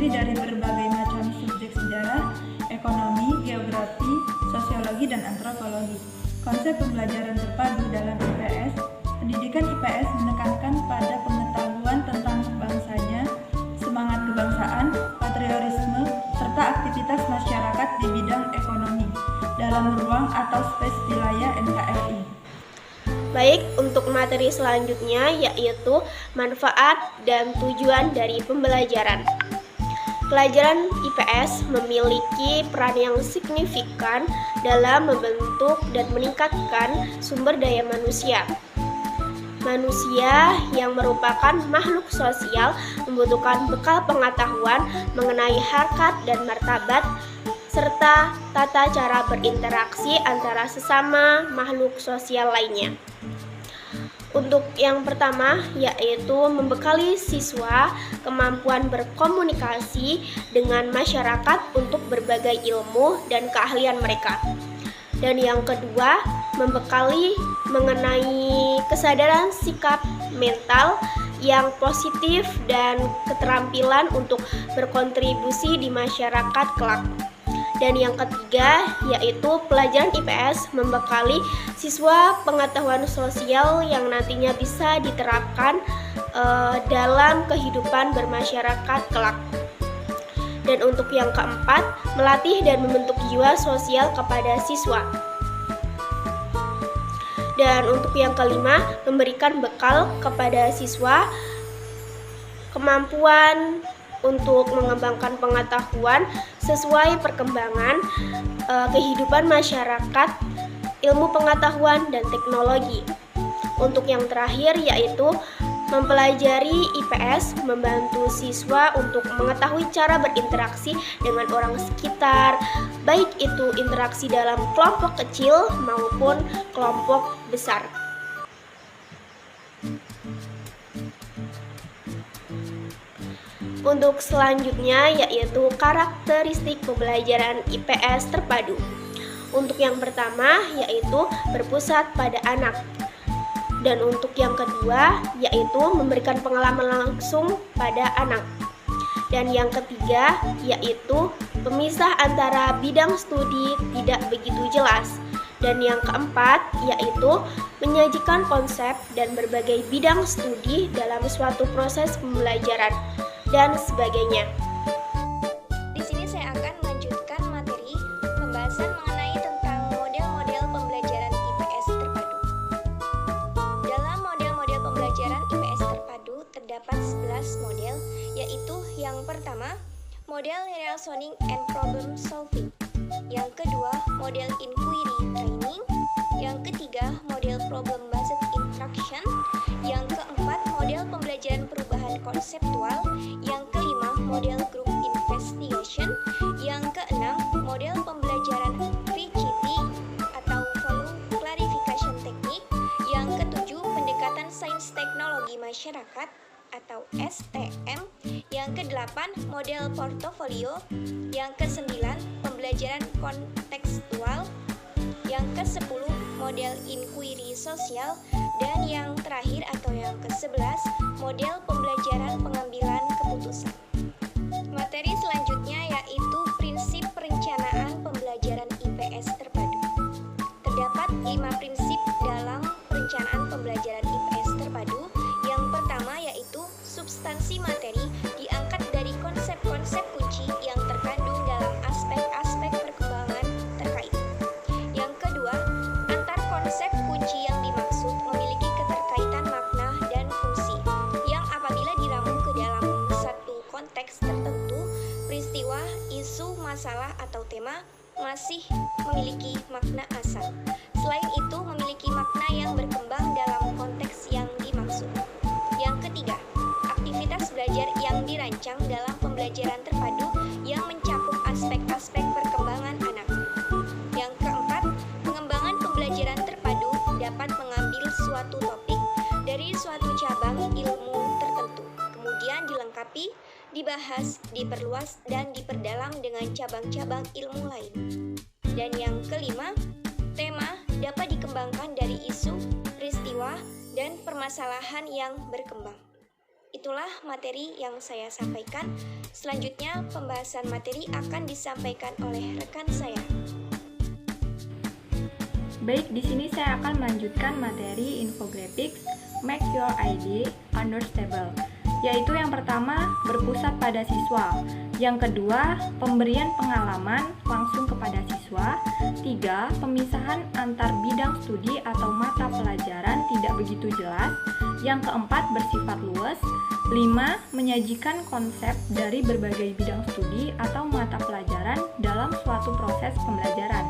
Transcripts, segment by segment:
terdiri dari berbagai macam subjek sejarah, ekonomi, geografi, sosiologi, dan antropologi. Konsep pembelajaran terpadu dalam IPS, pendidikan IPS menekankan pada pengetahuan tentang bangsanya, semangat kebangsaan, patriotisme, serta aktivitas masyarakat di bidang ekonomi dalam ruang atau space wilayah NKRI. Baik, untuk materi selanjutnya yaitu manfaat dan tujuan dari pembelajaran. Pelajaran IPS memiliki peran yang signifikan dalam membentuk dan meningkatkan sumber daya manusia. Manusia yang merupakan makhluk sosial membutuhkan bekal pengetahuan mengenai harkat dan martabat serta tata cara berinteraksi antara sesama makhluk sosial lainnya. Untuk yang pertama yaitu membekali siswa kemampuan berkomunikasi dengan masyarakat untuk berbagai ilmu dan keahlian mereka. Dan yang kedua, membekali mengenai kesadaran sikap mental yang positif dan keterampilan untuk berkontribusi di masyarakat kelak. Dan yang ketiga yaitu pelajaran IPS membekali siswa pengetahuan sosial yang nantinya bisa diterapkan dalam kehidupan bermasyarakat kelak. Dan untuk yang keempat, melatih dan membentuk jiwa sosial kepada siswa. Dan untuk yang kelima, memberikan bekal kepada siswa kemampuan untuk mengembangkan pengetahuan sesuai perkembangan kehidupan masyarakat, ilmu pengetahuan, dan teknologi. Untuk yang terakhir yaitu mempelajari IPS membantu siswa untuk mengetahui cara berinteraksi dengan orang sekitar, baik itu interaksi dalam kelompok kecil maupun kelompok besar. Untuk selanjutnya yaitu karakteristik pembelajaran IPS terpadu. Untuk yang pertama yaitu berpusat pada anak. Dan untuk yang kedua yaitu memberikan pengalaman langsung pada anak. Dan yang ketiga yaitu pemisah antara bidang studi tidak begitu jelas. Dan yang keempat yaitu menyajikan konsep dan berbagai bidang studi dalam suatu proses pembelajaran dan sebagainya. Di sini saya akan melanjutkan materi pembahasan mengenai tentang model-model pembelajaran IPS terpadu. Dalam model-model pembelajaran IPS terpadu terdapat 11 model, yaitu yang pertama, model reasoning and problem solving. Yang kedua, model inquiry training. Yang ketiga, model problem based instruction. Yang keempat, model pembelajaran perubahan konseptual. Yang kelima, model group investigation. Yang keenam, model pembelajaran VCT atau volume clarification technique. Yang ketujuh, pendekatan sains teknologi masyarakat atau STM. Yang kedelapan, model portofolio. Yang kesembilan, pembelajaran kontekstual. Yang ke-10, model inquiry sosial. Dan yang terakhir atau yang ke-11, model pembelajaran pengambilan keputusan. Materi selanjutnya yaitu prinsip perencanaan pembelajaran IPS terpadu. Terdapat 5 prinsip dalam perencanaan pembelajaran IPS terpadu. Yang pertama yaitu substansi materi diangkat dari konsep-konsep kunci yang terkandung dalam aspek-aspek perkembangan terkait. Yang kedua, antar konsep kunci yang dimaksud memiliki keterkaitan makna dan fungsi, yang apabila diramu ke dalam satu konteks tertentu, peristiwa, isu, masalah, atau tema masih memiliki makna asal. Selain itu, memiliki makna yang berkembang dalam konteks yang dimaksud. Yang ketiga, aktivitas belajar yang dirancang dalam pembelajaran terpadu yang mencakup aspek-aspek perkembangan anak. Yang keempat, pengembangan pembelajaran terpadu dapat mengambil suatu topik dari suatu cabang ilmu tertentu, kemudian dilengkapi, dibahas, diperluas, dan diperdalam dengan cabang-cabang ilmu lain. Dan yang kelima, tema dapat dikembangkan dari isu, peristiwa, dan permasalahan yang berkembang. itulah materi yang saya sampaikan. Selanjutnya, pembahasan materi akan disampaikan oleh rekan saya. Baik, di sini saya akan melanjutkan materi infographics Make Your ID Understandable, yaitu yang pertama berpusat pada siswa, yang kedua pemberian pengalaman langsung kepada siswa, 3 pemisahan antar bidang studi atau mata pelajaran tidak begitu jelas, yang keempat bersifat luas, 5 menyajikan konsep dari berbagai bidang studi atau mata pelajaran dalam suatu proses pembelajaran,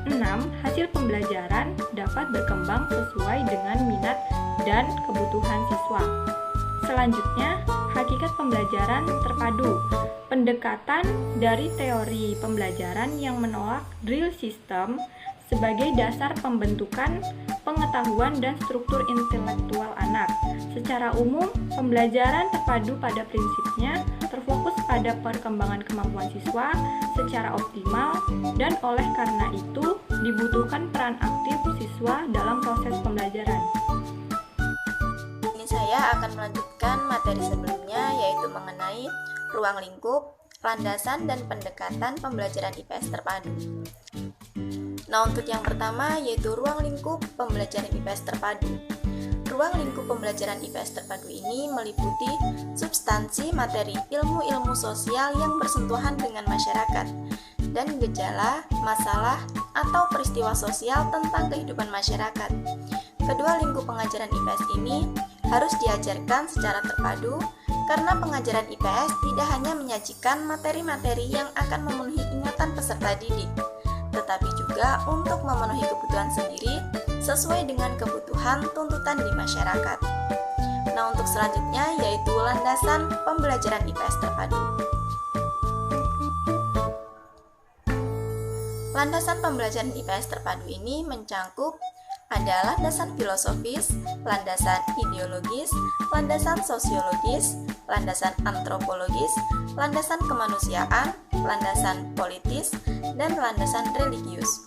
6 hasil pembelajaran dapat berkembang sesuai dengan minat dan kebutuhan siswa. Selanjutnya, hakikat pembelajaran terpadu, pendekatan dari teori pembelajaran yang menolak drill system sebagai dasar pembentukan pengetahuan dan struktur intelektual anak. Secara umum, pembelajaran terpadu pada prinsipnya terfokus pada perkembangan kemampuan siswa secara optimal dan oleh karena itu dibutuhkan peran aktif siswa dalam proses pembelajaran. Ini saya akan melanjutkan materi sebelumnya, yaitu mengenai ruang lingkup, landasan dan pendekatan pembelajaran IPS terpadu. Nah, untuk yang pertama yaitu ruang lingkup pembelajaran IPS terpadu. Ruang lingkup pembelajaran IPS terpadu ini meliputi substansi materi ilmu-ilmu sosial yang bersentuhan dengan masyarakat dan gejala, masalah, atau peristiwa sosial tentang kehidupan masyarakat. Kedua lingkup pengajaran IPS ini harus diajarkan secara terpadu karena pengajaran IPS tidak hanya menyajikan materi-materi yang akan memenuhi ingatan peserta didik, tetapi juga untuk memenuhi kebutuhan sendiri sesuai dengan kebutuhan tuntutan di masyarakat. Nah, untuk selanjutnya yaitu landasan pembelajaran IPS terpadu. Landasan pembelajaran IPS terpadu ini mencangkup ada landasan filosofis, landasan ideologis, landasan sosiologis, landasan antropologis, landasan kemanusiaan, landasan politis, dan landasan religius.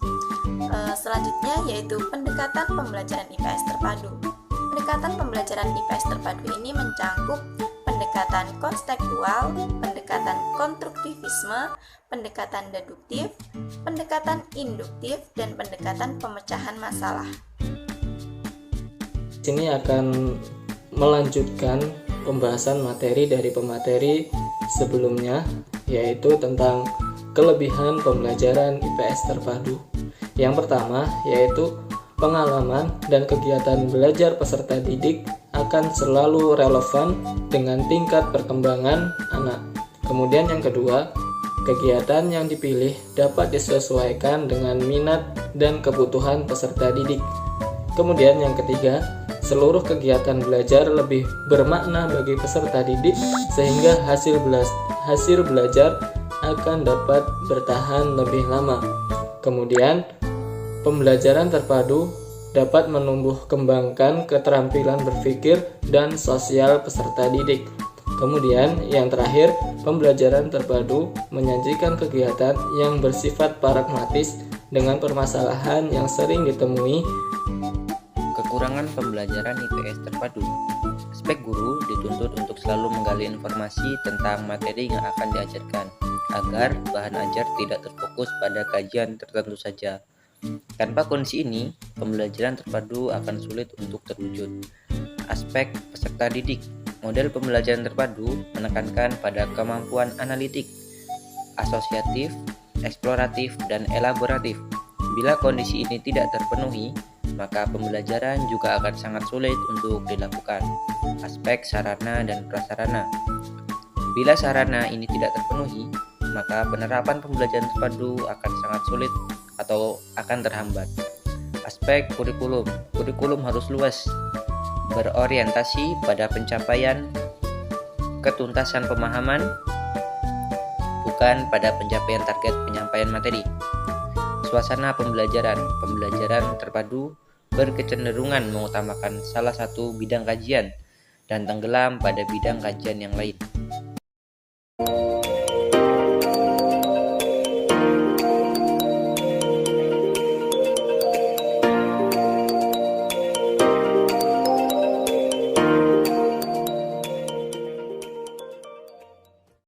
Selanjutnya yaitu pendekatan pembelajaran IPS terpadu. Pendekatan pembelajaran IPS terpadu ini mencangkup pendekatan konstekstual, pendekatan konstruktivisme, pendekatan deduktif, pendekatan induktif, dan pendekatan pemecahan masalah. Sini akan melanjutkan pembahasan materi dari pemateri sebelumnya, yaitu tentang kelebihan pembelajaran IPS terpadu. Yang pertama yaitu pengalaman dan kegiatan belajar peserta didik akan selalu relevan dengan tingkat perkembangan anak. Kemudian yang kedua, kegiatan yang dipilih dapat disesuaikan dengan minat dan kebutuhan peserta didik. Kemudian yang ketiga, seluruh kegiatan belajar lebih bermakna bagi peserta didik sehingga hasil belajar akan dapat bertahan lebih lama. Kemudian, pembelajaran terpadu dapat menumbuh kembangkan keterampilan berpikir dan sosial peserta didik. Kemudian, yang terakhir, pembelajaran terpadu menyajikan kegiatan yang bersifat pragmatis dengan permasalahan yang sering ditemui. Kekurangan pembelajaran IPS terpadu. Aspek guru dituntut untuk selalu menggali informasi tentang materi yang akan diajarkan, agar bahan ajar tidak terfokus pada kajian tertentu saja. Tanpa kondisi ini, pembelajaran terpadu akan sulit untuk terwujud. Aspek peserta didik. Model pembelajaran terpadu menekankan pada kemampuan analitik, asosiatif, eksploratif, dan elaboratif. Bila kondisi ini tidak terpenuhi, maka pembelajaran juga akan sangat sulit untuk dilakukan. Aspek sarana dan prasarana. Bila sarana ini tidak terpenuhi, maka penerapan pembelajaran terpadu akan sangat sulit atau akan terhambat. Aspek kurikulum. Kurikulum harus luas, berorientasi pada pencapaian ketuntasan pemahaman, bukan pada pencapaian target penyampaian materi. Suasana pembelajaran. Pembelajaran terpadu berkecenderungan mengutamakan salah satu bidang kajian dan tenggelam pada bidang kajian yang lain.